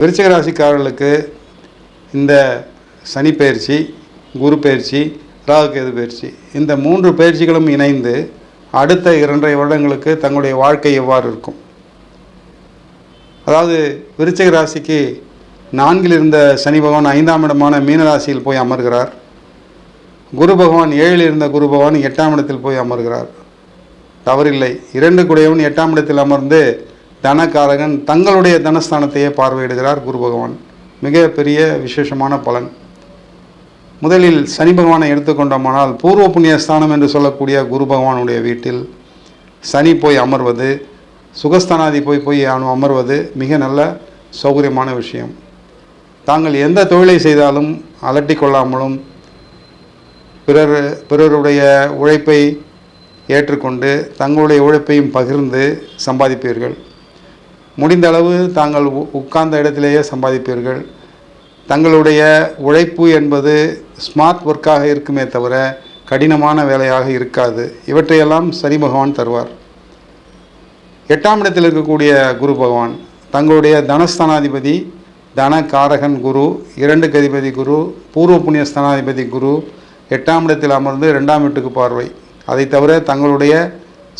விருச்சிக ராசிக்காரர்களுக்கு இந்த சனி பயிற்சி, குரு பயிற்சி, ராகு கேது பயிற்சி, இந்த 3 பயிற்சிகளும் இணைந்து அடுத்த 2.5 வருடங்களுக்கு தங்களுடைய வாழ்க்கை எவ்வாறு இருக்கும்? அதாவது விருச்சிக ராசிக்கு 4ல் இருந்த சனி பகவான் 5ஆம் இடமான மீன ராசியில் போய் அமர்கிறார். குரு பகவான் 7ல் இருந்த குரு பகவான் 8ஆம் இடத்தில் போய் அமர்கிறார். தவறில்லை. 2 கூடையவன் 8ஆம் இடத்தில் அமர்ந்து தனக்காரகன் தங்களுடைய தனஸ்தானத்தையே பார்வையிடுகிறார் குரு பகவான். மிக பெரிய விசேஷமான பலன். முதலில் சனி பகவானை எடுத்துக்கொண்டோமானால் பூர்வ புண்ணிய ஸ்தானம் என்று சொல்லக்கூடிய குரு பகவானுடைய வீட்டில் சனி போய் அமர்வது, சுகஸ்தானாதி போய் அமர்வது மிக நல்ல சௌகரியமான விஷயம். தாங்கள் எந்த தொழிலை செய்தாலும் அலட்டி கொள்ளாமலும் பிறருடைய உழைப்பை ஏற்றுக்கொண்டு தங்களுடைய உழைப்பையும் பகிர்ந்து சம்பாதிப்பீர்கள். முடிந்த அளவு தாங்கள் உட்கார்ந்த இடத்திலேயே சம்பாதிப்பீர்கள். தங்களுடைய உழைப்பு என்பது ஸ்மார்ட் ஒர்க்காக இருக்குமே தவிர கடினமான வேலையாக இருக்காது. இவற்றையெல்லாம் சனி பகவான் தருவார். 8ஆம் இடத்தில் இருக்கக்கூடிய குரு பகவான் தங்களுடைய தனஸ்தானாதிபதி, தனகாரகன் குரு, 2க்கு அதிபதி குரு, பூர்வ புண்ணிய ஸ்தானாதிபதி குரு 8ஆம் இடத்தில் அமர்ந்து 2ஆம் வீட்டுக்கு பார்வை. அதை தவிர தங்களுடைய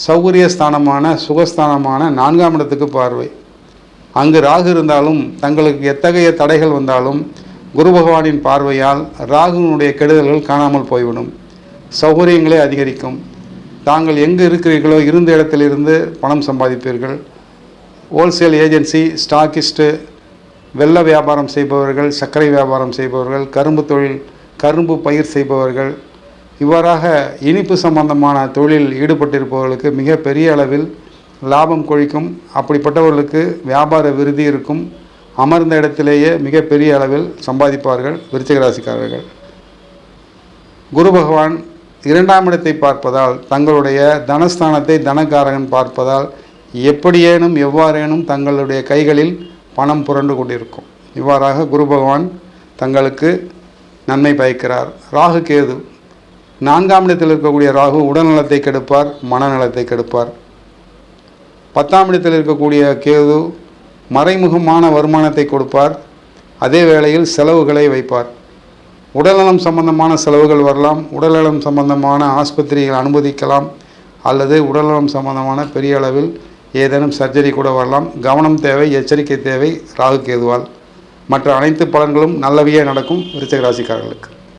சௌகரிய ஸ்தானமான சுகஸ்தானமான 4ஆம் இடத்துக்கு பார்வை. அங்கு ராகு இருந்தாலும் தங்களுக்கு எத்தகைய தடைகள் வந்தாலும் குரு பகவானின் பார்வையால் ராகுனுடைய கெடுதல்கள் காணாமல் போய்விடும். சௌகரியங்களே அதிகரிக்கும். தாங்கள் எங்கு இருக்கிறீர்களோ இருந்த இடத்திலிருந்து பணம் சம்பாதிப்பீர்கள். ஹோல்சேல் ஏஜென்சி, ஸ்டாக்கிஸ்ட்டு, வெள்ள வியாபாரம் செய்பவர்கள், சர்க்கரை வியாபாரம் செய்பவர்கள், கரும்பு தொழில், கரும்பு பயிர் செய்பவர்கள், இவ்வாறாக இனிப்பு சம்பந்தமான தொழிலில் ஈடுபட்டிருப்பவர்களுக்கு மிக பெரிய அளவில் லாபம் கொழிக்கும். அப்படிப்பட்டவர்களுக்கு வியாபார விருதி இருக்கும். அமர்ந்த இடத்திலேயே மிக பெரிய அளவில் சம்பாதிப்பார்கள் விருச்சிக ராசிக்காரர்கள். குரு பகவான் 2ஆம் இடத்தை பார்ப்பதால், தங்களுடைய தனஸ்தானத்தை தனகாரகன் பார்ப்பதால் எப்படியேனும் எவ்வாறேனும் தங்களுடைய கைகளில் பணம் புரண்டு கொண்டிருக்கும். இவ்வாறாக குரு பகவான் தங்களுக்கு நன்மை பயக்கிறார். ராகு கேது 4ஆம் இடத்தில் இருக்கக்கூடிய ராகு உடல்நலத்தை கெடுப்பார், மனநலத்தை கெடுப்பார். 10ஆம் இடத்தில் இருக்கக்கூடிய கேது மறைமுகமான வருமானத்தை கொடுப்பார். அதே வேளையில் செலவுகளை வைப்பார். உடல்நலம் சம்பந்தமான செலவுகள் வரலாம். உடல்நலம் சம்பந்தமான ஆஸ்பத்திரிகள் அனுமதிக்கலாம். அல்லது உடல்நலம் சம்பந்தமான பெரிய அளவில் ஏதேனும் சர்ஜரி கூட வரலாம். கவனம் தேவை, எச்சரிக்கை தேவை ராகு கேதுவால். மற்ற அனைத்து பலன்களும் நல்லவையே நடக்கும் விருச்சிக ராசிக்காரர்களுக்கு.